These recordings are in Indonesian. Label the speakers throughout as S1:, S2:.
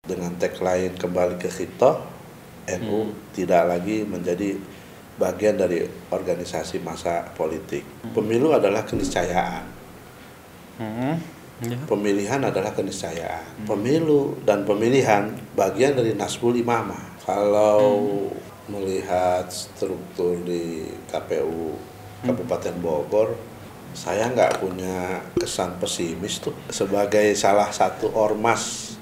S1: Dengan tagline kembali ke Khitoh, NU tidak lagi menjadi bagian dari organisasi massa politik. Pemilu adalah keniscayaan. Pemilihan adalah keniscayaan. Pemilu dan pemilihan bagian dari Nasbul Imamah. Kalau melihat struktur di KPU Kabupaten Bogor, saya nggak punya kesan pesimis tuh. Sebagai salah satu ormas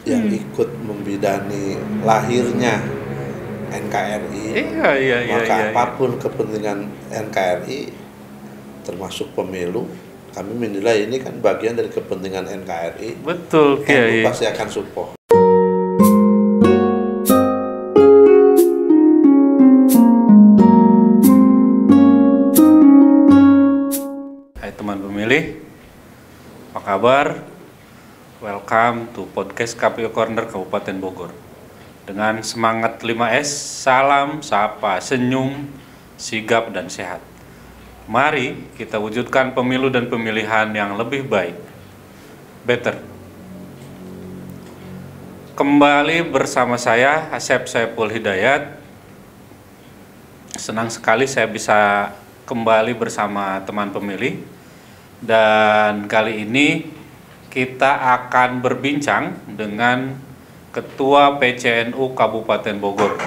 S1: yang ikut membidani lahirnya NKRI, maka apapun kepentingan NKRI, termasuk pemilu, kami menilai ini kan bagian dari kepentingan NKRI.
S2: Betul,
S1: NU pasti akan support.
S2: Hai teman pemilih, apa kabar? Welcome to podcast KPU Corner Kabupaten Bogor. Dengan semangat 5S, salam, sapa, senyum, sigap, dan sehat. Mari kita wujudkan pemilu dan pemilihan yang lebih baik. Better. Kembali bersama saya, Asep Saiful Hidayat. Senang sekali saya bisa kembali bersama teman pemilih. Dan kali ini kita akan berbincang dengan Ketua PCNU Kabupaten Bogor,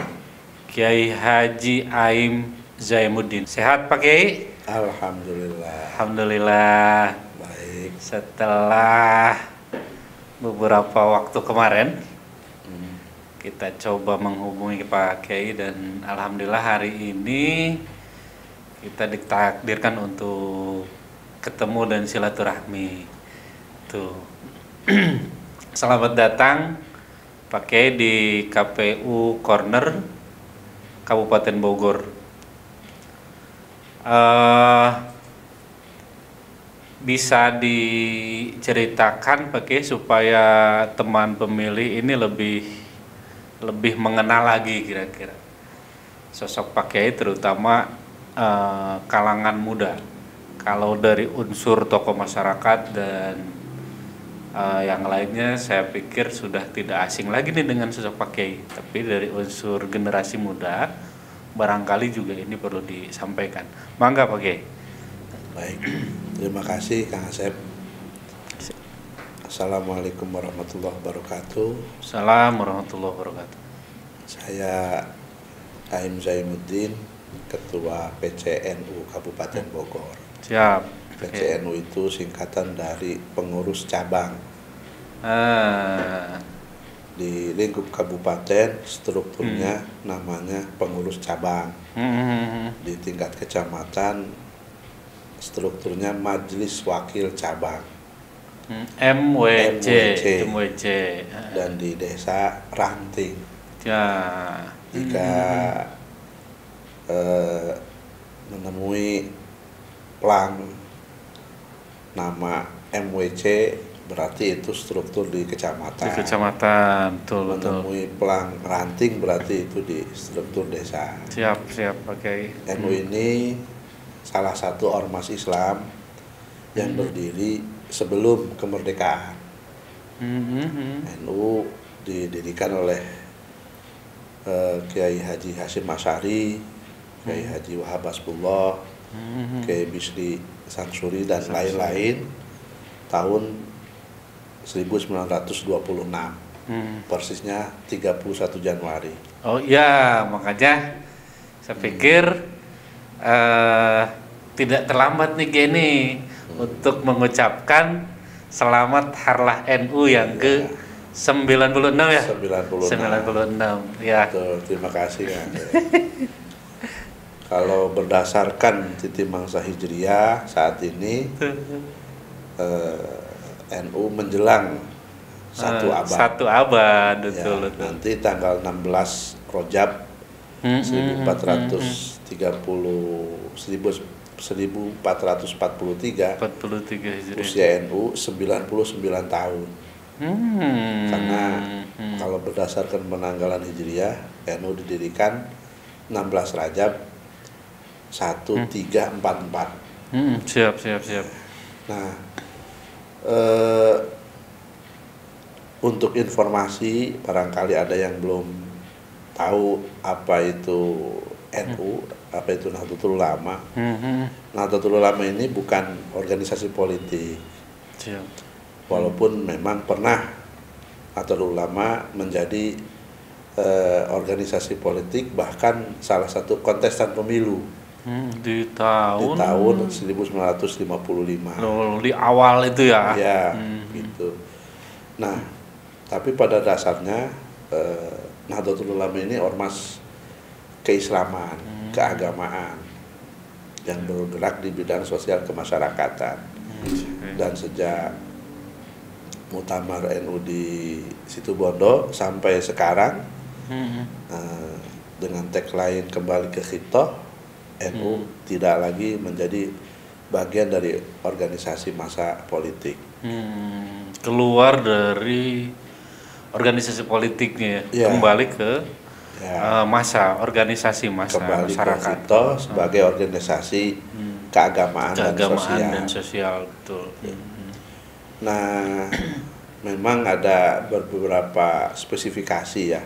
S2: Kiai Haji Aim Zaimuddin. Sehat Pak Kiai?
S1: Alhamdulillah.
S2: Alhamdulillah.
S1: Baik.
S2: Setelah beberapa waktu kemarin, kita coba menghubungi Pak Kiai dan alhamdulillah hari ini kita ditakdirkan untuk ketemu dan silaturahmi. Tuh. Selamat datang Pak Kiai di KPU Corner Kabupaten Bogor. Bisa diceritakan Pak Kiai supaya teman pemilih ini lebih mengenal lagi kira-kira sosok Pak Kiai, terutama kalangan muda. Kalau dari unsur tokoh masyarakat dan yang lainnya, saya pikir sudah tidak asing lagi nih dengan sosok Pak Kiai. Tapi dari unsur generasi muda, barangkali juga ini perlu disampaikan. Mangga Pak Kiai.
S1: Baik, terima kasih Kang Asep. Assalamualaikum warahmatullahi wabarakatuh.
S2: Assalamualaikum warahmatullahi wabarakatuh.
S1: Saya Aim Zaimuddin, Ketua PCNU Kabupaten Bogor.
S2: Siap.
S1: PCNU itu singkatan dari pengurus cabang. Di lingkup kabupaten strukturnya namanya pengurus cabang. Di tingkat kecamatan strukturnya majelis wakil cabang.
S2: MWC.
S1: Dan di desa ranting.
S2: Ya.
S1: Jika menemui plang nama MWC berarti itu struktur di kecamatan.
S2: Di kecamatan, betul.
S1: Menemui pelang ranting berarti itu di struktur desa.
S2: Siap Pak Kiai.
S1: NU ini salah satu ormas Islam yang berdiri sebelum kemerdekaan. NU didirikan oleh Kiai Haji Hasyim Asy'ari, Kiai Haji Wahab Hasbullah, Kiai Bisri Sansuri dan lain-lain tahun 1926. Persisnya 31 Januari.
S2: Oh iya, makanya saya pikir tidak terlambat nih Geni untuk mengucapkan selamat Harlah NU yang ke 96 ya? 96. Ya.
S1: Betul, terima kasih Kang. Kalau berdasarkan titi mangsa Hijriah saat ini NU menjelang satu abad.
S2: Satu abad, betul.
S1: Nanti tanggal 16 Rajab 1443
S2: Hijriah.
S1: usia NU 99 tahun. Karena kalau berdasarkan penanggalan Hijriah, NU didirikan 16 Rajab 1344.
S2: Siap.
S1: Nah, untuk informasi, barangkali ada yang belum tahu apa itu NU, apa itu Nahdlatul Ulama. Nahdlatul Ulama ini bukan organisasi politik.
S2: Siap.
S1: Walaupun memang pernah Nahdlatul Ulama menjadi organisasi politik, bahkan salah satu kontestan pemilu
S2: Di tahun
S1: 1955.
S2: di awal itu ya.
S1: Ya, gitu. Nah, tapi pada dasarnya Nahdlatul Ulama ini ormas keislaman, keagamaan yang bergerak di bidang sosial kemasyarakatan. Dan sejak Muktamar NU di Situbondo sampai sekarang dengan tagline kembali ke Khitoh, NU tidak lagi menjadi bagian dari organisasi massa politik.
S2: Keluar dari organisasi politiknya
S1: Ya.
S2: kembali ke massa, organisasi massa
S1: Kembali ke
S2: masyarakat.
S1: Khitoh sebagai organisasi keagamaan
S2: Dan sosial, betul.
S1: Nah, memang ada beberapa spesifikasi ya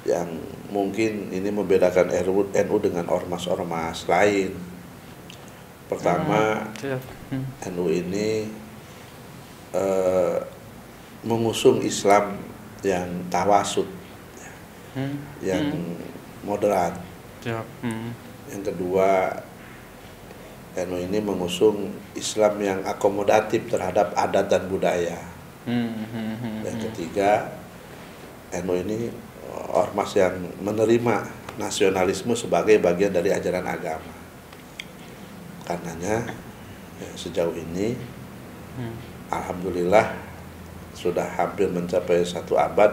S1: yang mungkin ini membedakan NU dengan ormas-ormas lain. Pertama, NU ini mengusung Islam yang tawasud, yang moderat. Yang kedua, NU ini mengusung Islam yang akomodatif terhadap adat dan budaya. Yang ketiga, NU ini ormas yang menerima nasionalisme sebagai bagian dari ajaran agama. Karenanya sejauh ini alhamdulillah sudah hampir mencapai 1 abad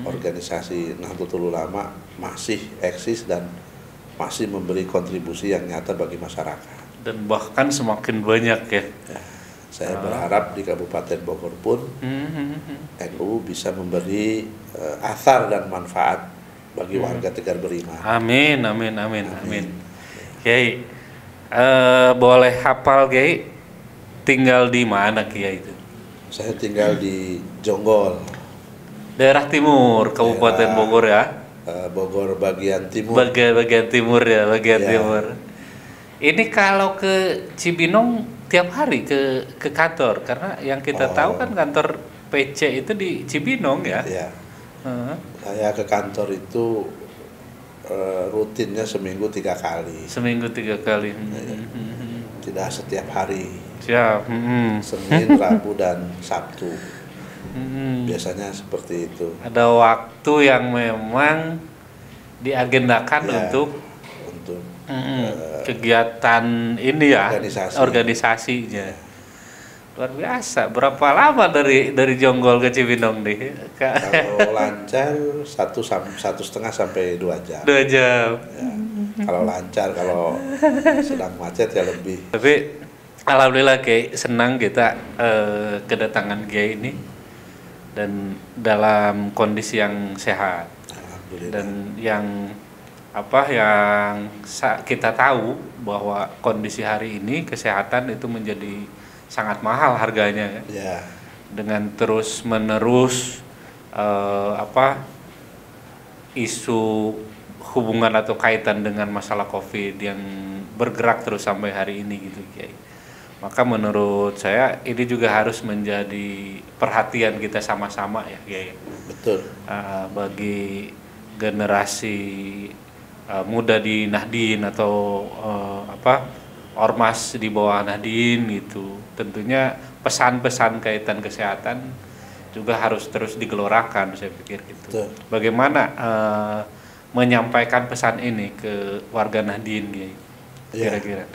S1: organisasi Nahdlatul Ulama masih eksis dan masih memberi kontribusi yang nyata bagi masyarakat.
S2: Dan bahkan semakin banyak ya.
S1: Saya berharap di Kabupaten Bogor pun NU bisa memberi athar dan manfaat bagi warga Tegar Beriman.
S2: Amin. Kiai, boleh hafal Kiai tinggal di mana Kiai itu?
S1: Saya tinggal di Jonggol,
S2: Daerah Timur, Kabupaten Bogor ya.
S1: Bogor bagian timur.
S2: Bagian timur ya, timur. Ini kalau ke Cibinong tiap hari ke kantor, karena yang kita tahu kan kantor PC itu di Cibinong ya.
S1: Ya. Saya ke kantor itu rutinnya seminggu 3 kali.
S2: Seminggu 3 kali.
S1: Tidak setiap hari.
S2: Siap.
S1: Senin, Rabu dan Sabtu. Biasanya seperti itu.
S2: Ada waktu yang memang diagendakan untuk kegiatan ini ya, organisasinya. Luar biasa. Berapa lama dari Jonggol ke Cibinong nih?
S1: Kalau lancar 1,5 sampai 2 jam.
S2: 2 jam.
S1: Ya. Kalau lancar, kalau sedang macet ya lebih.
S2: Tapi alhamdulillah Kiai, senang kita kedatangan Kiai ini dan dalam kondisi yang sehat. Dan yang kita tahu bahwa kondisi hari ini kesehatan itu menjadi sangat mahal harganya
S1: ya.
S2: Dengan terus menerus isu hubungan atau kaitan dengan masalah COVID yang bergerak terus sampai hari ini gitu Kiai. Maka menurut saya ini juga harus menjadi perhatian kita sama-sama ya Kiai.
S1: Betul.
S2: Bagi generasi muda di Nahdien atau ormas di bawah Nahdien gitu. Tentunya pesan-pesan kaitan kesehatan juga harus terus digelorakan, saya pikir gitu.
S1: Betul.
S2: Bagaimana menyampaikan pesan ini ke warga Nahdien kira-kira?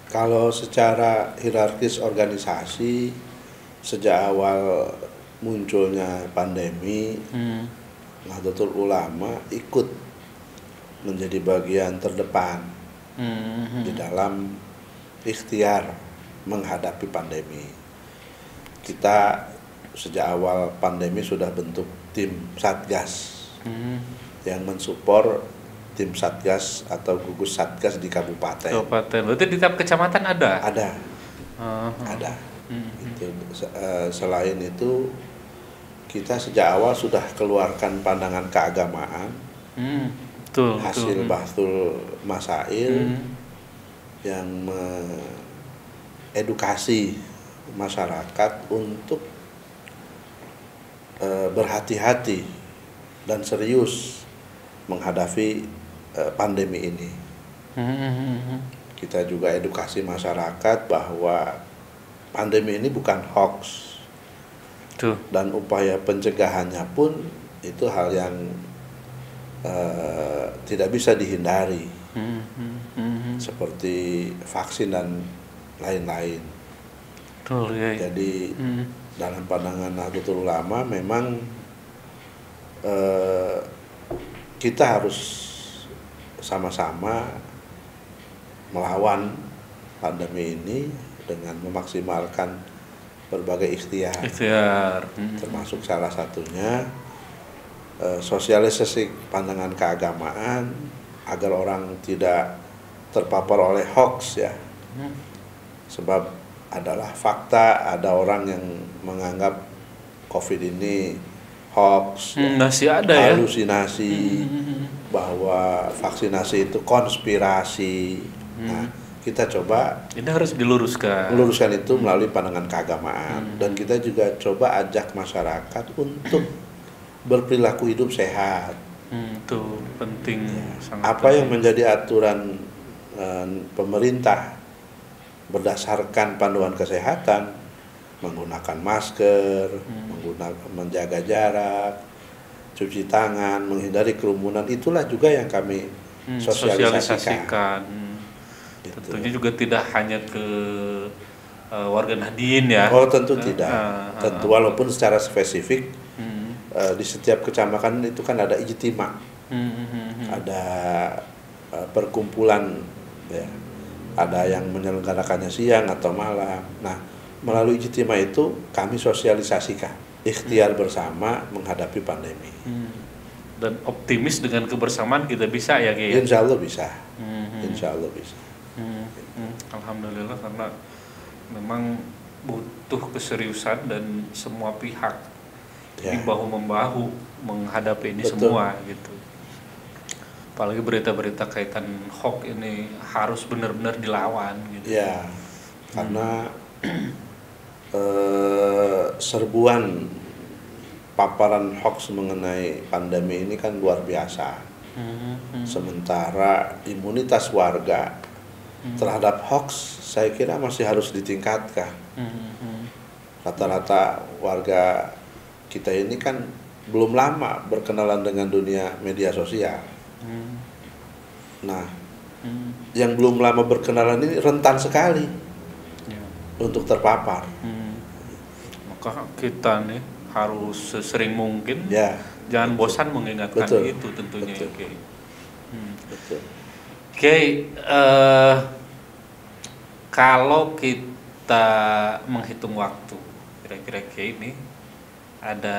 S1: Kalau secara hierarkis organisasi sejak awal munculnya pandemi, Nahdlatul Ulama ikut menjadi bagian terdepan di dalam ikhtiar menghadapi pandemi. Kita sejak awal pandemi sudah bentuk tim Satgas yang mensupport tim Satgas atau gugus Satgas di kabupaten.
S2: Berarti di tiap kecamatan ada?
S1: Ada. Ada. Selain itu kita sejak awal sudah keluarkan pandangan keagamaan,
S2: betul,
S1: hasil
S2: betul.
S1: bahtul masail yang edukasi masyarakat untuk berhati-hati dan serius menghadapi pandemi ini. Kita juga edukasi masyarakat bahwa pandemi ini bukan hoax. Dan upaya pencegahannya pun itu hal yang tidak bisa dihindari, seperti vaksin dan lain-lain. Jadi dalam pandangan Nahdlatul Ulama memang kita harus sama-sama melawan pandemi ini dengan memaksimalkan berbagai ikhtiar. Termasuk salah satunya sosialisasi pandangan keagamaan agar orang tidak terpapar oleh hoax ya. Sebab adalah fakta, ada orang yang menganggap COVID ini hoax,
S2: masih ada
S1: halusinasi, bahwa vaksinasi itu konspirasi. Nah, kita coba
S2: ini harus diluruskan
S1: itu melalui pandangan keagamaan, dan kita juga coba ajak masyarakat untuk berperilaku hidup sehat.
S2: Itu penting ya.
S1: Apa yang menjadi aturan pemerintah berdasarkan panduan kesehatan, menggunakan masker, menjaga jarak, cuci tangan, menghindari kerumunan, itulah juga yang kami sosialisasikan.
S2: Tentunya juga tidak hanya ke warga Nahdien ya.
S1: Oh tentu tidak. Tentu walaupun secara spesifik di setiap kecamatan itu kan ada ijtima, ada perkumpulan, ya. Ada yang menyelenggarakannya siang atau malam. Nah melalui ijtima itu kami sosialisasikan ikhtiar bersama menghadapi pandemi.
S2: Dan optimis dengan kebersamaan kita bisa ya Ki?
S1: Insya Allah bisa. Insya Allah bisa.
S2: Alhamdulillah, karena memang butuh keseriusan dan semua pihak ini bahu-membahu menghadapi ini. Betul. Semua gitu. Apalagi berita-berita kaitan hoax ini harus benar-benar dilawan gitu. Ya,
S1: karena serbuan paparan hoax mengenai pandemi ini kan luar biasa. Sementara imunitas warga terhadap hoax saya kira masih harus ditingkatkan. Rata-rata warga kita ini kan belum lama berkenalan dengan dunia media sosial. Nah, yang belum lama berkenalan ini rentan sekali untuk terpapar.
S2: Maka kita nih harus sesering mungkin jangan bosan mengingatkan itu tentunya.
S1: Betul.
S2: Kalau kita menghitung waktu, kira-kira ini ada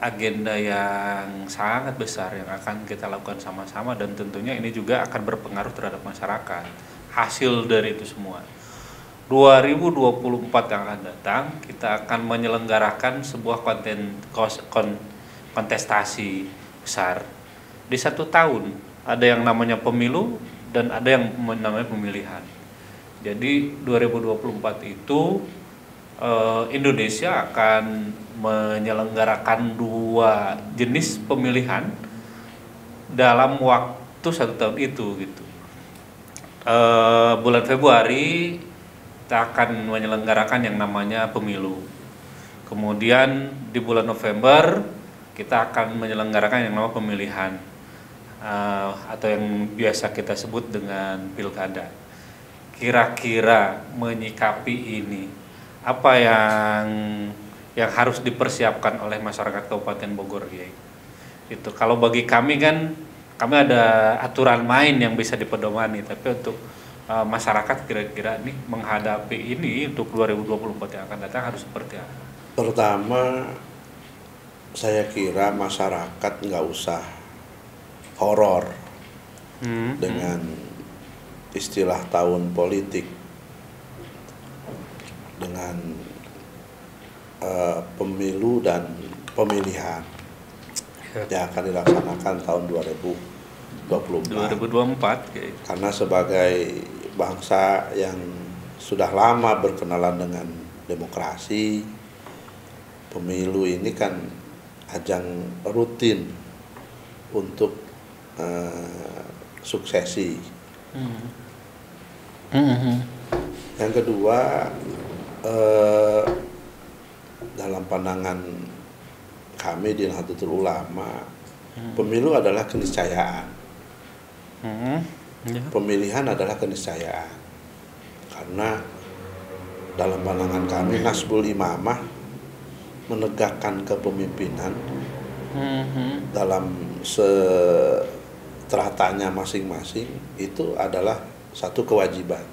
S2: agenda yang sangat besar yang akan kita lakukan sama-sama, dan tentunya ini juga akan berpengaruh terhadap masyarakat. Hasil dari itu semua 2024 yang akan datang, kita akan menyelenggarakan sebuah kontestasi besar di 1 tahun. Ada yang namanya pemilu dan ada yang namanya pemilihan. Jadi 2024 itu Indonesia akan menyelenggarakan 2 jenis pemilihan dalam waktu 1 tahun itu gitu. Bulan Februari kita akan menyelenggarakan yang namanya pemilu. Kemudian di bulan November kita akan menyelenggarakan yang namanya pemilihan, atau yang biasa kita sebut dengan pilkada. Kira-kira menyikapi ini, apa yang harus dipersiapkan oleh masyarakat Kabupaten Bogor, Kiai? Itu kalau bagi kami kan, kami ada aturan main yang bisa dipedomani, tapi untuk masyarakat kira-kira nih menghadapi ini untuk 2024 yang akan datang harus seperti apa?
S1: Pertama, saya kira masyarakat nggak usah horor dengan istilah tahun politik, dengan pemilu dan pemilihan yang akan dilaksanakan tahun 2024.
S2: Kayak.
S1: Karena sebagai bangsa yang sudah lama berkenalan dengan demokrasi, pemilu ini kan ajang rutin untuk suksesi. Yang kedua, dalam pandangan kami di Nahdlatul Ulama, pemilu adalah keniscayaan. Pemilihan adalah keniscayaan. Karena dalam pandangan kami, Nasbul Imamah menegakkan kepemimpinan dalam seteratanya masing-masing itu adalah satu kewajiban.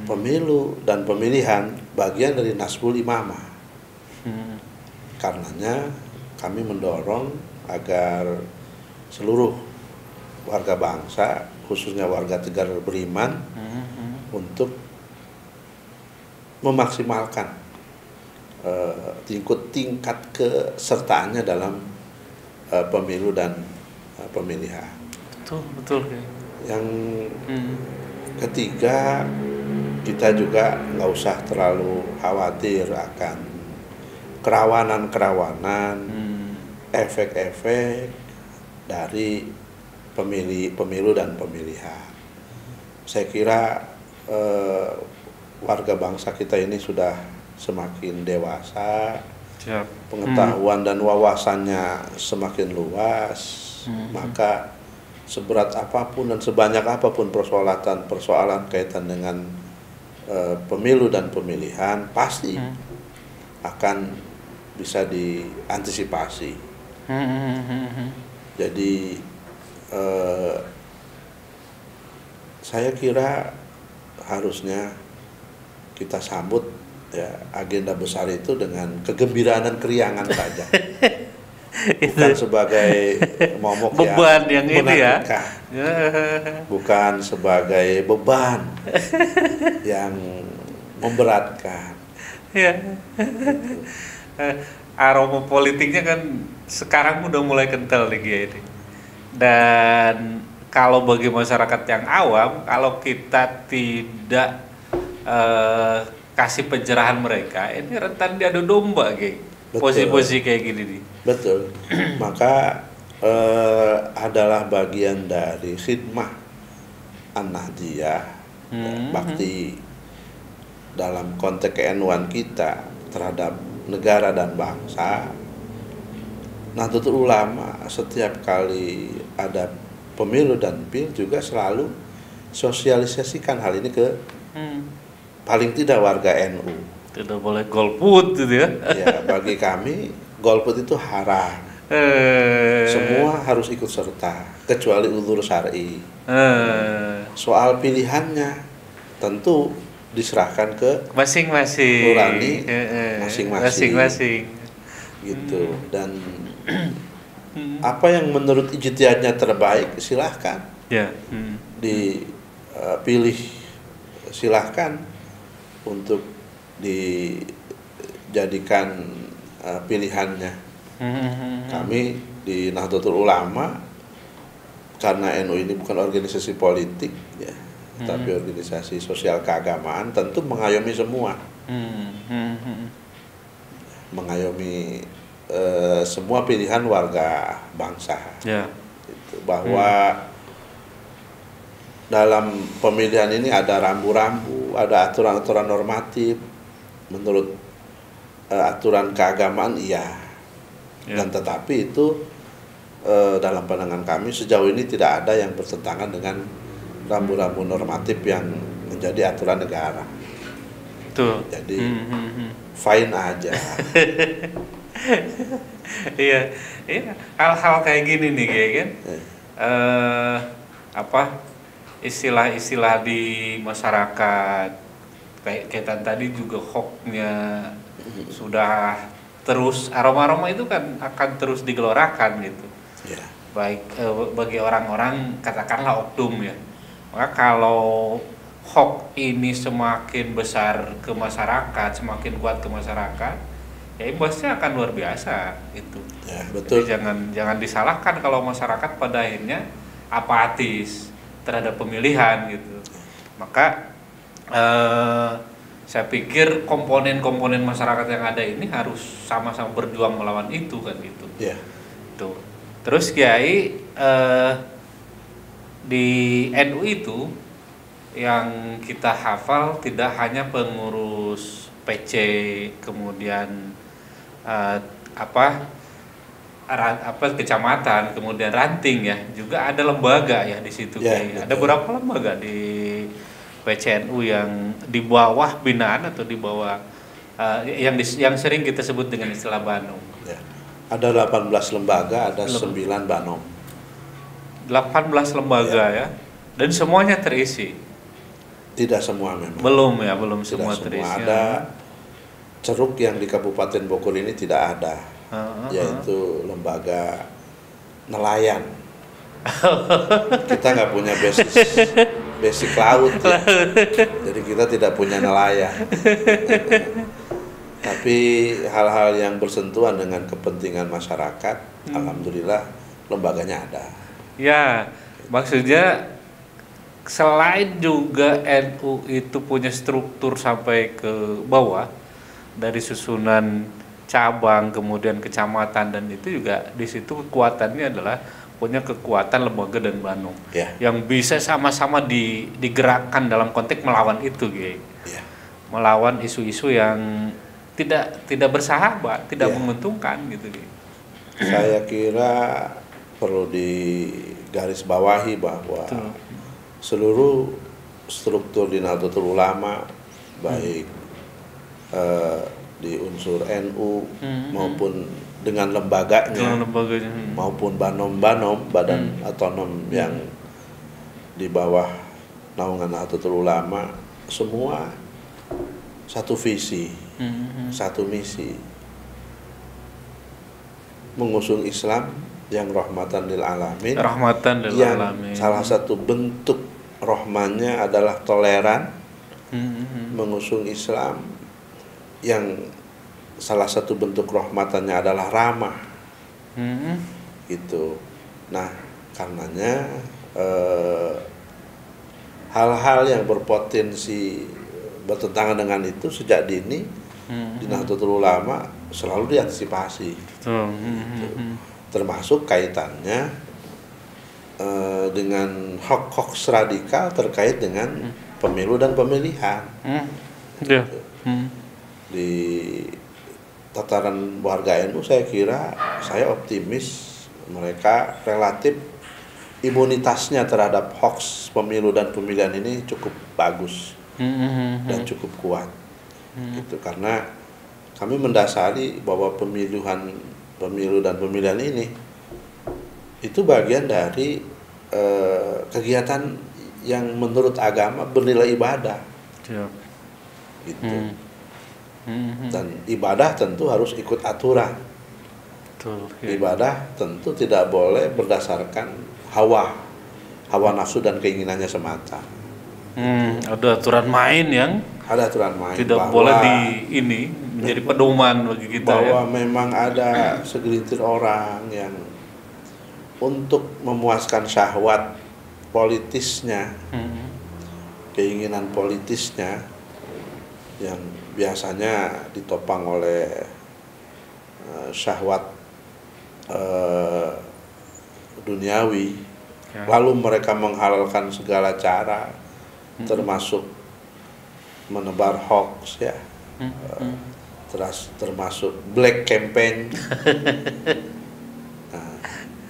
S1: Pemilu dan pemilihan bagian dari Nasbul Imamah. Karenanya kami mendorong agar seluruh warga bangsa, khususnya warga Tegar Beriman, untuk memaksimalkan tingkat kesertaannya dalam pemilu dan pemilihan.
S2: Betul.
S1: Yang ketiga, kita juga nggak usah terlalu khawatir akan kerawanan-kerawanan, efek-efek dari pemilu dan pemilihan. Saya kira warga bangsa kita ini sudah semakin dewasa, pengetahuan dan wawasannya semakin luas, maka seberat apapun dan sebanyak apapun persoalan kaitan dengan pemilu dan pemilihan pasti akan bisa diantisipasi. Jadi saya kira harusnya kita sambut ya agenda besar itu dengan kegembiraan dan keriangan saja. Bukan sebagai momok
S2: beban yang ini ya.
S1: Bukan sebagai beban yang memberatkan.
S2: Ya. Aroma politiknya kan sekarang udah mulai kental nih ini. Dan kalau bagi masyarakat yang awam, kalau kita tidak kasih pencerahan mereka, ini rentan diadu domba kayak posisi-posisi kayak gini nih.
S1: Betul. Maka adalah bagian dari khidmah An-Nahdliyah, bakti dalam konteks ke-NU-an kita terhadap negara dan bangsa. Nahdlatul Ulama setiap kali ada pemilu dan pil juga selalu sosialisasikan hal ini ke paling tidak warga NU.
S2: Tidak boleh golput gitu ya.
S1: Ya, bagi kami golput itu haram. Semua harus ikut serta kecuali uzur syar'i. Soal pilihannya tentu diserahkan ke
S2: masing-masing
S1: nurani masing-masing. Gitu. Dan apa yang menurut ijtihadnya terbaik silahkan dipilih, silahkan untuk dijadikan pilihannya. Kami di Nahdlatul Ulama, karena NU ini bukan organisasi politik ya, tapi organisasi sosial keagamaan, tentu mengayomi semua, mengayomi semua pilihan warga bangsa. Gitu. Bahwa dalam pemilihan ini ada rambu-rambu, ada aturan-aturan normatif menurut aturan keagamaan, iya. Dan tetapi itu dalam pandangan kami sejauh ini tidak ada yang bertentangan dengan rambu-rambu normatif yang menjadi aturan negara.
S2: Tuh.
S1: Jadi fine aja.
S2: Iya, hal-hal kayak gini nih kan, istilah-istilah di masyarakat kayak tadi juga hoaxnya sudah terus, aroma-aroma itu kan akan terus digelorakan gitu. Baik bagi orang-orang katakanlah oknum ya. Maka kalau hoax ini semakin besar ke masyarakat, semakin kuat ke masyarakat, ya imbasnya akan luar biasa itu.
S1: Ya, betul.
S2: Jadi jangan disalahkan kalau masyarakat pada akhirnya apatis terhadap pemilihan gitu. Maka saya pikir komponen-komponen masyarakat yang ada ini harus sama-sama berjuang melawan itu kan gitu.
S1: Ya.
S2: Tuh. Terus Kiai di NU itu yang kita hafal tidak hanya pengurus PC, kemudian kecamatan, kemudian ranting ya, juga ada lembaga ya di situ.
S1: Ya,
S2: ada berapa lembaga di PCNU yang di bawah binaan atau di bawah yang sering kita sebut dengan istilah Banom.
S1: Ya. Ada 18 lembaga, ada 9 Banom.
S2: 18 lembaga ya. Dan semuanya terisi.
S1: Tidak semua memang.
S2: Belum
S1: Tidak
S2: semua terisi.
S1: Ada ceruk yang di Kabupaten Bogor ini tidak ada, yaitu lembaga nelayan. Kita nggak punya basic laut ya. Jadi kita tidak punya nelayan. Tapi hal-hal yang bersentuhan dengan kepentingan masyarakat, alhamdulillah lembaganya ada.
S2: Ya, maksudnya selain juga NU itu punya struktur sampai ke bawah, dari susunan cabang kemudian kecamatan, dan itu juga di situ kekuatannya adalah punya kekuatan lembaga dan Banom yang bisa sama-sama digerakkan dalam konteks melawan itu, melawan isu-isu yang tidak bersahabat, tidak menguntungkan gitu.
S1: Saya kira perlu digarisbawahi bahwa seluruh struktur di Nahdlatul Ulama, baik di unsur NU maupun dengan lembaganya, maupun Banom badan otonom yang di bawah naungan Nahdlatul Ulama, semua satu visi, satu misi, mengusung Islam yang rahmatan lil alamin, yang salah satu bentuk rahmannya adalah toleran, mengusung Islam yang salah satu bentuk rahmatannya adalah ramah, gitu. Nah, karenanya hal-hal yang berpotensi bertentangan dengan itu sejak dini di Nahdlatul Ulama selalu diantisipasi, termasuk kaitannya dengan hoax radikal terkait dengan pemilu dan pemilihan. Di tataran warga NU saya kira, saya optimis mereka relatif imunitasnya terhadap hoax pemilu dan pemilihan ini cukup bagus dan cukup kuat, gitu. Karena kami mendasari bahwa pemilu dan pemilihan ini itu bagian dari kegiatan yang menurut agama bernilai ibadah, gitu. Dan ibadah tentu harus ikut aturan. Ibadah tentu tidak boleh berdasarkan hawa nafsu dan keinginannya semata.
S2: Ada aturan main yang tidak boleh menjadi pedoman bagi kita,
S1: bahwa memang ada segelintir orang yang untuk memuaskan syahwat politisnya, keinginan politisnya yang biasanya ditopang oleh syahwat duniawi, lalu mereka menghalalkan segala cara, termasuk menebar hoax ya, termasuk black campaign. Nah,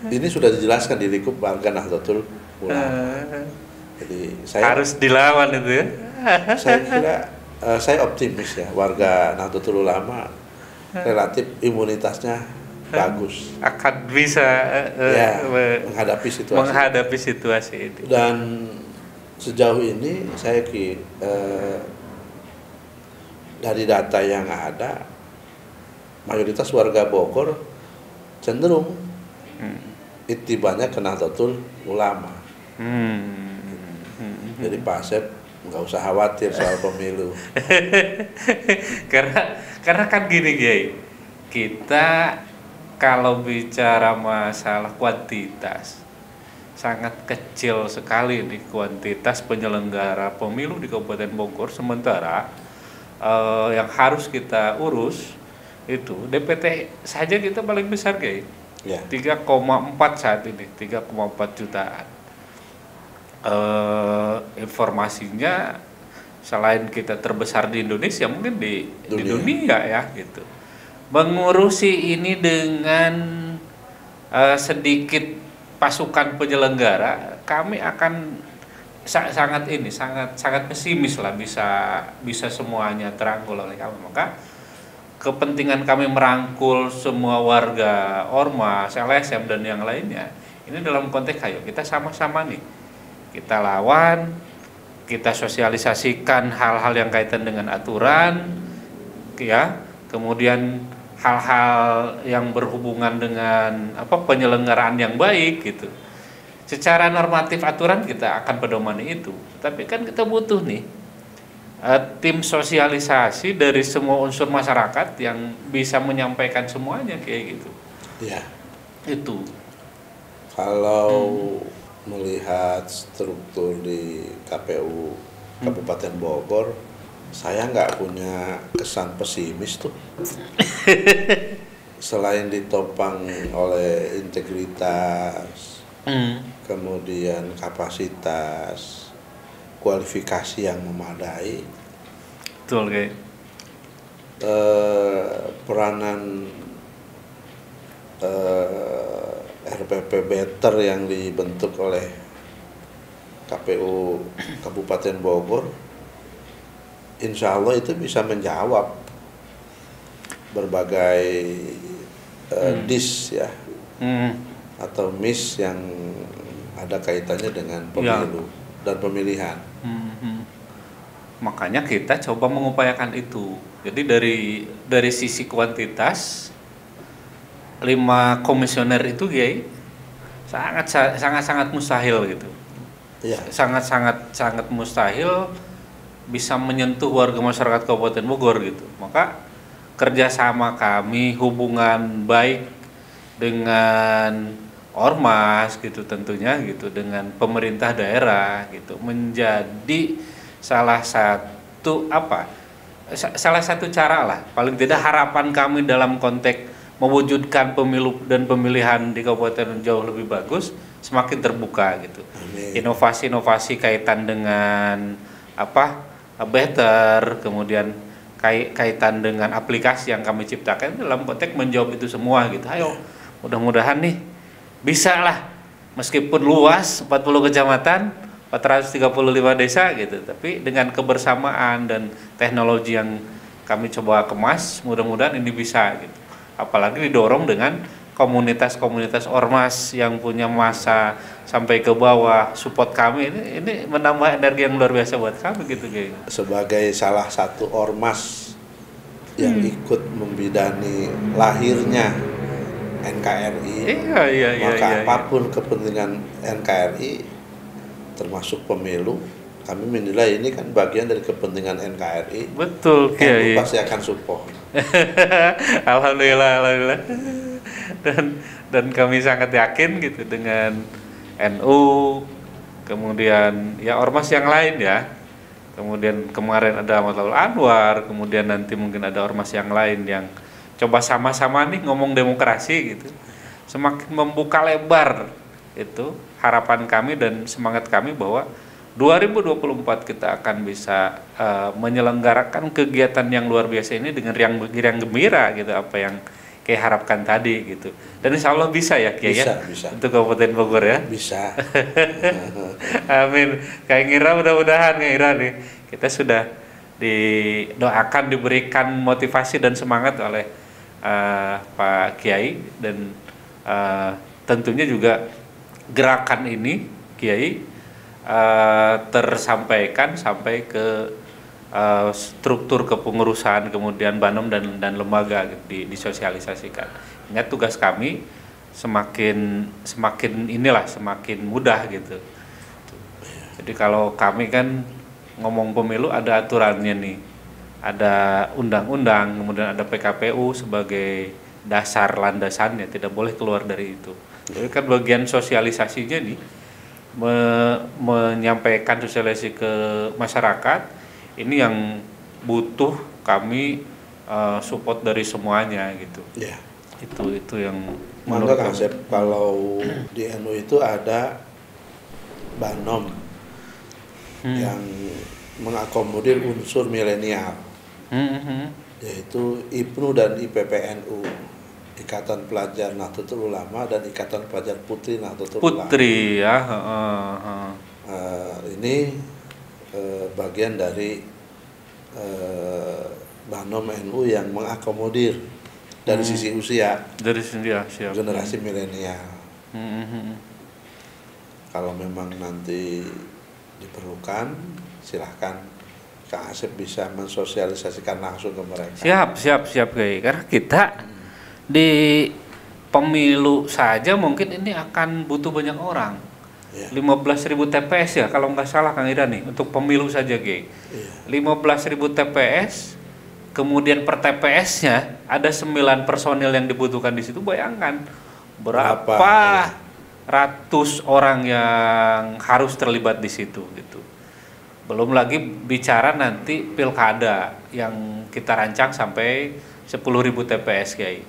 S1: ini sudah dijelaskan di lingkup warga Nahdlatul Ulama. Jadi saya
S2: harus dilawan itu ya.
S1: Saya kira saya optimis ya, warga Nahdlatul Ulama relatif imunitasnya bagus,
S2: akan bisa menghadapi situasi ini.
S1: Dan sejauh ini saya dari data yang ada, mayoritas warga Bogor cenderung itibanya ke Nahdlatul Ulama. Jadi Pak Asep nggak usah khawatir soal pemilu.
S2: karena kan gini, Kiai, kita kalau bicara masalah kuantitas sangat kecil sekali nih kuantitas penyelenggara pemilu di Kabupaten Bogor, sementara yang harus kita urus itu DPT saja kita paling besar kayak 3,4 saat ini, 3,4 jutaan. Informasinya selain kita terbesar di Indonesia, mungkin di dunia ya gitu. Mengurusi ini dengan sedikit pasukan penyelenggara, kami akan sangat pesimis lah bisa semuanya terangkul oleh kami. Maka kepentingan kami merangkul semua warga ormas, LSM dan yang lainnya ini dalam konteks ayo kita sama-sama nih, kita lawan, kita sosialisasikan hal-hal yang kaitan dengan aturan ya, kemudian hal-hal yang berhubungan dengan penyelenggaraan yang baik gitu. Secara normatif aturan kita akan pedomani itu, tapi kan kita butuh nih tim sosialisasi dari semua unsur masyarakat yang bisa menyampaikan semuanya kayak gitu.
S1: Ya.
S2: Itu.
S1: Kalau melihat struktur di KPU Kabupaten Bogor, saya nggak punya kesan pesimis tuh. Selain ditopang oleh integritas, kemudian kapasitas, kualifikasi yang memadai,
S2: betul kayak
S1: peranan RPP Better yang dibentuk oleh KPU Kabupaten Bogor, insya Allah itu bisa menjawab berbagai dis ya atau miss yang ada kaitannya dengan pemilu dan pemilihan.
S2: Makanya kita coba mengupayakan itu. Jadi dari sisi kuantitas 5 komisioner itu Kiai sangat mustahil gitu.
S1: Ya.
S2: Sangat mustahil bisa menyentuh warga masyarakat Kabupaten Bogor gitu. Maka kerjasama kami, hubungan baik dengan ormas gitu tentunya gitu, dengan pemerintah daerah gitu, menjadi salah satu cara lah, paling tidak harapan kami dalam konteks mewujudkan pemilu dan pemilihan di kabupaten jauh lebih bagus, semakin terbuka gitu. Inovasi-inovasi kaitan dengan Better, kemudian kaitan dengan aplikasi yang kami ciptakan dalam konteks menjawab itu semua gitu. Ayo, mudah-mudahan nih bisa lah, meskipun luas 40 kecamatan, 435 desa gitu, tapi dengan kebersamaan dan teknologi yang kami coba kemas, mudah-mudahan ini bisa gitu. Apalagi didorong dengan komunitas-komunitas ormas yang punya masa sampai ke bawah support kami, ini menambah energi yang luar biasa buat kami gitu kayak.
S1: Sebagai salah satu ormas yang ikut membidani lahirnya NKRI, maka apapun kepentingan NKRI termasuk pemilu, kami menilai ini kan bagian dari kepentingan NKRI.
S2: Betul,
S1: NU pasti akan support.
S2: Alhamdulillah. Dan kami sangat yakin gitu dengan NU, kemudian ya ormas yang lain ya. Kemudian kemarin ada Ahmad Laul Anwar, kemudian nanti mungkin ada ormas yang lain yang coba sama-sama nih ngomong demokrasi gitu. Semakin membuka lebar itu harapan kami dan semangat kami bahwa 2024 kita akan bisa menyelenggarakan kegiatan yang luar biasa ini dengan riang gembira gitu, apa yang Kiai harapkan tadi gitu. Dan insya Allah bisa ya Kiai ya untuk Kabupaten Bogor ya.
S1: Bisa.
S2: Amin. Kayak ngira mudah-mudahan ngira nih kita sudah didoakan, diberikan motivasi dan semangat oleh Pak Kiai, dan tentunya juga gerakan ini Kiai tersampaikan sampai ke struktur kepengurusan, kemudian Banom dan lembaga gitu, disosialisasikan. Ingat tugas kami semakin mudah gitu. Jadi kalau kami kan ngomong pemilu ada aturannya nih, ada undang-undang, kemudian ada PKPU sebagai dasar landasannya, tidak boleh keluar dari itu. Jadi kan bagian sosialisasinya nih, menyampaikan sosialisasi ke masyarakat ini yang butuh kami support dari semuanya gitu.
S1: Ya.
S2: Itu yang
S1: Maka konsep kalau di NU itu ada Banom yang mengakomodir unsur milenial, yaitu IPNU dan IPPNU, Ikatan Pelajar Nahdlatul Ulama dan Ikatan Pelajar Putri Nahdlatul Ulama.
S2: Putri ya.
S1: Ini bagian dari Banom NU yang mengakomodir dari sisi usia,
S2: dari sini ya, siap.
S1: generasi milenial. Kalau memang nanti diperlukan, silahkan Kang Asep bisa mensosialisasikan langsung ke mereka.
S2: Siap Kiai. Karena kita di pemilu saja mungkin ini akan butuh banyak orang. Ya. 15.000 TPS ya kalau nggak salah Kang Ira nih untuk pemilu saja Kiai. Ya. 15.000 TPS, kemudian per TPS-nya ada 9 personil yang dibutuhkan di situ. Bayangkan berapa ratus orang yang harus terlibat di situ gitu. Belum lagi bicara nanti pilkada yang kita rancang sampai 10.000 TPS Kiai.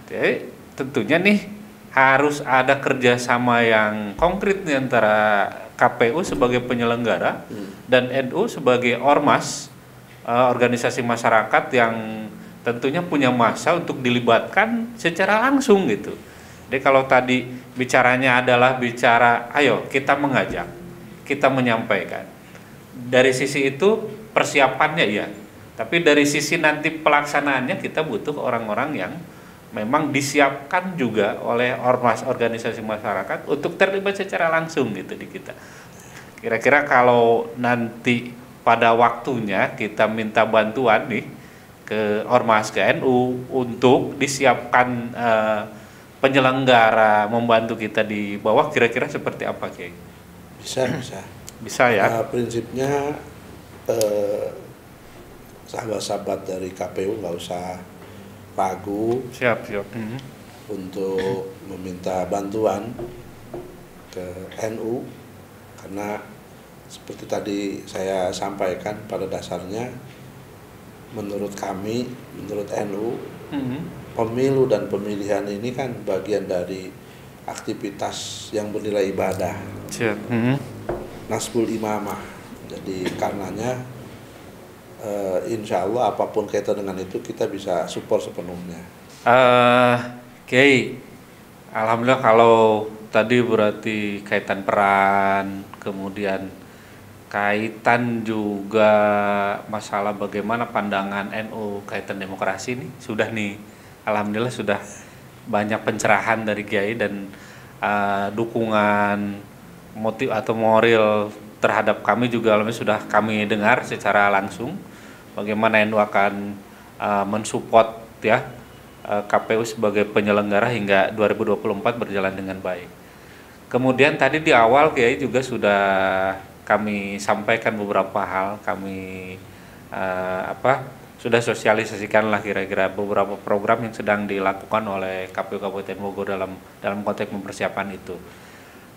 S2: Jadi tentunya nih harus ada kerjasama yang konkret nih antara KPU sebagai penyelenggara dan NU sebagai ormas, organisasi masyarakat yang tentunya punya masa untuk dilibatkan secara langsung gitu. Jadi kalau tadi bicaranya adalah bicara ayo kita mengajak, kita menyampaikan. Dari sisi itu persiapannya ya, tapi dari sisi nanti pelaksanaannya kita butuh orang-orang yang memang disiapkan juga oleh ormas organisasi masyarakat untuk terlibat secara langsung gitu di kita. Kira-kira kalau nanti pada waktunya kita minta bantuan nih ke ormas ke NU untuk disiapkan penyelenggara membantu kita di bawah, kira-kira seperti apa Kiai?
S1: Bisa
S2: ya.
S1: Prinsipnya sahabat-sahabat dari KPU nggak usah ragu.
S2: Siap.
S1: Untuk meminta bantuan ke NU, karena seperti tadi saya sampaikan pada dasarnya menurut kami, menurut NU, pemilu dan pemilihan ini kan bagian dari aktivitas yang bernilai ibadah.
S2: Siap.
S1: Nasbul imamah. Jadi karenanya insya Allah apapun kaitan dengan itu kita bisa support sepenuhnya.
S2: Kiai, alhamdulillah kalau tadi berarti kaitan peran, kemudian kaitan juga masalah bagaimana pandangan NU kaitan demokrasi ini sudah nih, alhamdulillah sudah banyak pencerahan dari Kiai dan dukungan motif atau moral terhadap kami juga alhamdulillah sudah kami dengar secara langsung bagaimana NU akan mensupport ya KPU sebagai penyelenggara hingga 2024 berjalan dengan baik. Kemudian tadi di awal Kiai juga sudah kami sampaikan beberapa hal, kami sudah sosialisasikan lah kira-kira beberapa program yang sedang dilakukan oleh KPU Kabupaten Bogor dalam konteks mempersiapkan itu.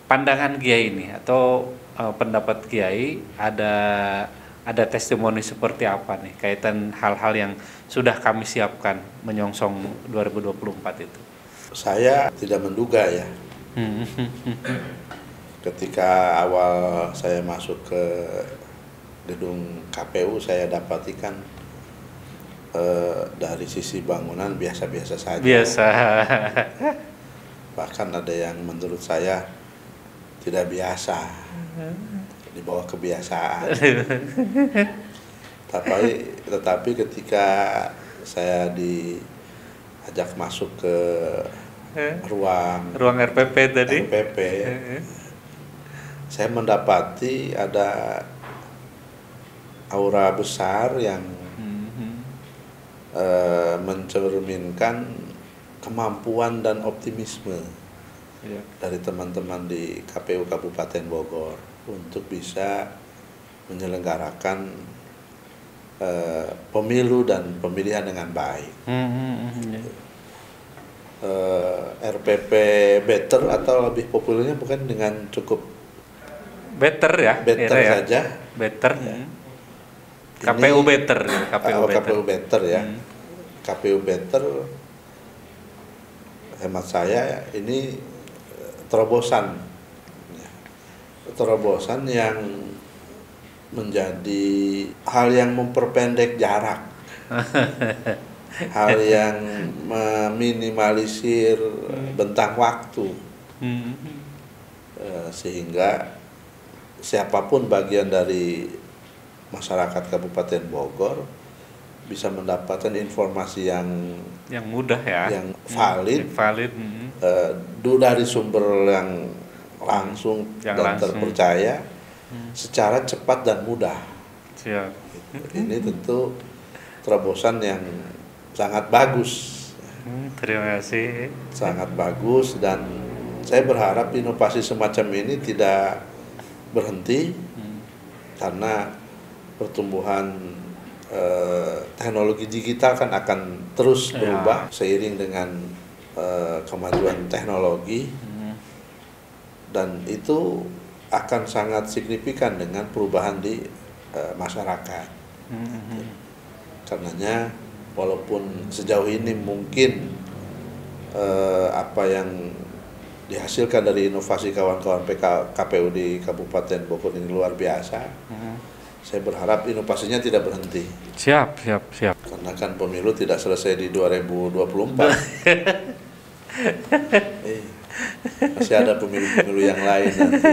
S2: Pandangan Kiai ini atau pendapat Kiai ada testimoni seperti apa nih kaitan hal-hal yang sudah kami siapkan menyongsong 2024 itu?
S1: Saya tidak menduga ya. Ketika awal saya masuk ke gedung KPU, saya dapatikan dari sisi bangunan biasa-biasa saja.
S2: Biasa.
S1: Bahkan ada yang menurut saya tidak biasa, di bawah kebiasaan. Tetapi ketika saya diajak masuk ke ruang
S2: RPP tadi,
S1: saya mendapati ada aura besar yang mencerminkan kemampuan dan optimisme dari teman-teman di KPU Kabupaten Bogor untuk bisa menyelenggarakan pemilu dan pemilihan dengan baik. RPP better atau lebih populernya bukan dengan cukup
S2: Better ya.
S1: better
S2: ya.
S1: saja.
S2: Better.
S1: Ya.
S2: KPU
S1: Ini,
S2: better. KPU better.
S1: KPU better ya. KPU better hemat saya ini terobosan. Terobosan yang menjadi hal yang memperpendek jarak. Hal yang meminimalisir bentang waktu. Sehingga siapapun bagian dari masyarakat Kabupaten Bogor bisa mendapatkan informasi yang
S2: mudah ya,
S1: yang valid, dari sumber yang langsung dan terpercaya, secara cepat dan mudah.
S2: Siap.
S1: Ini tentu terobosan yang sangat bagus.
S2: Terima kasih.
S1: Sangat bagus, dan saya berharap inovasi semacam ini tidak berhenti karena pertumbuhan teknologi digital kan akan terus berubah seiring dengan kemajuan teknologi, dan itu akan sangat signifikan dengan perubahan di masyarakat. Karenanya walaupun sejauh ini mungkin apa yang dihasilkan dari inovasi kawan-kawan KPU di Kabupaten Bogor ini luar biasa, saya berharap inovasinya tidak berhenti.
S2: Siap.
S1: Karena kan pemilu tidak selesai di 2024. Masih ada pemilu-pemilu yang lain nanti.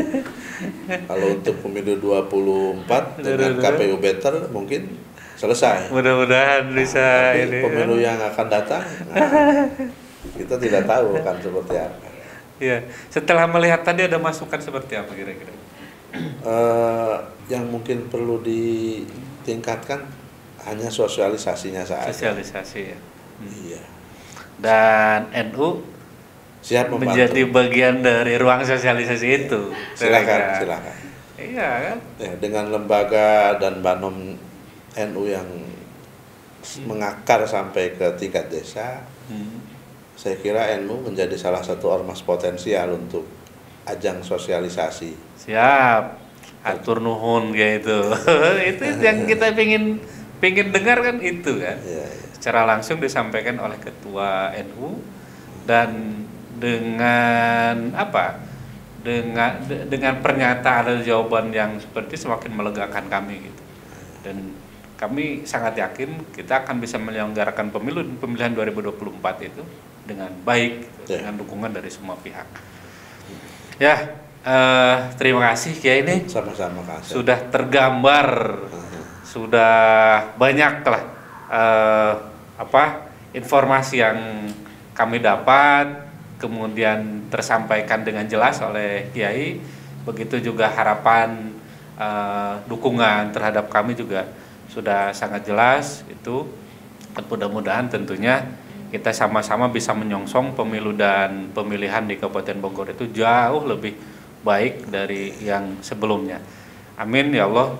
S1: Kalau untuk pemilu 24 dengan KPU better mungkin selesai.
S2: Mudah-mudahan bisa
S1: ini. Pemilu yang akan datang, kita tidak tahu akan seperti apa.
S2: Iya. Setelah melihat tadi ada masukan seperti apa kira-kira?
S1: Yang mungkin perlu ditingkatkan hanya sosialisasinya saja.
S2: Sosialisasi ya.
S1: Iya.
S2: Dan NU
S1: siap membantu.
S2: Menjadi bagian dari ruang sosialisasi itu.
S1: Silakan.
S2: Iya kan?
S1: Ya, dengan lembaga dan Banom NU yang mengakar sampai ke tingkat desa, saya kira NU menjadi salah satu ormas potensial untuk ajang sosialisasi.
S2: Siap, atur nuhun gitu. Itu yang kita pingin dengar kan itu kan.
S1: Ya.
S2: Secara langsung disampaikan oleh Ketua NU, dan dengan apa? Dengan pernyataan dan jawaban yang seperti semakin melegakan kami gitu. Dan kami sangat yakin kita akan bisa menyelenggarakan pemilihan 2024 itu dengan baik, dengan dukungan dari semua pihak. Ya, terima kasih Kiai ini.
S1: Sama-sama Kak.
S2: Sudah tergambar, sudah banyak lah informasi yang kami dapat, kemudian tersampaikan dengan jelas oleh Kiai. Begitu juga harapan dukungan terhadap kami juga sudah sangat jelas itu. Mudah-mudahan tentunya kita sama-sama bisa menyongsong pemilu dan pemilihan di Kabupaten Bogor itu jauh lebih baik dari yang sebelumnya. Amin ya Allah,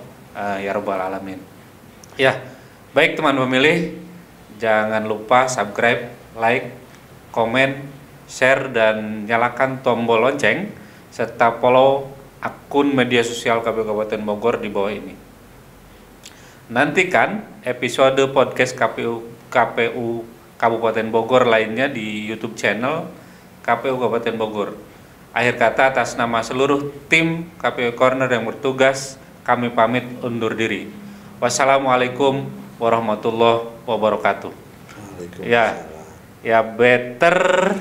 S2: ya Rabbal Alamin. Ya, baik teman pemilih, jangan lupa subscribe, like, komen, share, dan nyalakan tombol lonceng serta follow akun media sosial KPU Kabupaten Bogor di bawah ini. Nantikan episode podcast KPU Kabupaten Bogor lainnya di YouTube channel KPU Kabupaten Bogor. Akhir kata, atas nama seluruh tim KPU Corner yang bertugas, kami pamit undur diri. Wassalamualaikum warahmatullahi wabarakatuh. Ya better.